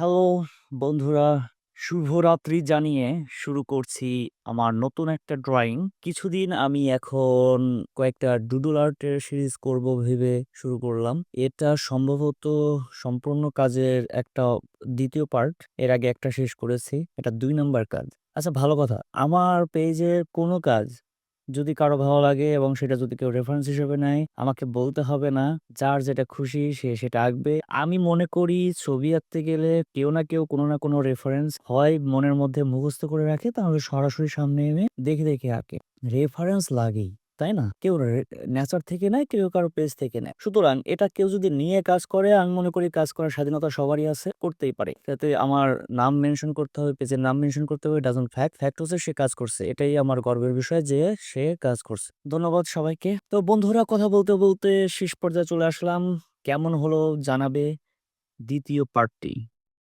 Hello বন্ধুরা, শুভরাত্রি জানিয়ে শুরু করছি আমার নতুন একটা ড্রয়িং। কিছুদিন আমি এখন কয়েকটা ডুডল আর্টের সিরিজ করব ভেবে শুরু করলাম। এটা সম্ভবত সম্পূর্ণ কাজের একটা দ্বিতীয় পার্ট। এর আগে একটা শেষ করেছি, এটা ২ নাম্বার কাজ। আচ্ছা, ভালো কথা, আমার পেজের কোনো কাজ যদি কারো ভালো লাগে এবং সেটা যদি কেউ রেফারেন্স হিসেবে নেয়, আমাকে বলতে হবে না। যার যেটা খুশি সে সেটা আঁকবে। আমি মনে করি ছবি আঁকতে গেলে কেউ না কেউ কোনো না কোনো রেফারেন্স হয় মনের মধ্যে মুখস্থ করে রাখে, তাহলে সরাসরি সামনে এনে দেখে দেখে আঁকে। রেফারেন্স লাগেই, তাই না? কেউ নেচার থেকে নেয়, কেউ কারো পেজ থেকে নেয়। সুতরাং এটা কেউ যদি নিয়ে কাজ করে, আমি মনে করি কাজ করার স্বাধীনতা সবারই আছে, করতেই পারে। তাতে আমার নাম মেনশন করতে হবে, পেজের নাম মেনশন করতে হবে, ডাজন্ট ফ্যাক্ট। ফ্যাক্ট হচ্ছে সে কাজ করছে, এটাই আমার গর্বের বিষয় যে সে কাজ করছে। ধন্যবাদ সবাইকে। তো বন্ধুরা, কথা বলতে বলতে শেষ পর্যায়ে চলে আসলাম। কেমন হলো জানাবে দ্বিতীয় পার্টটি।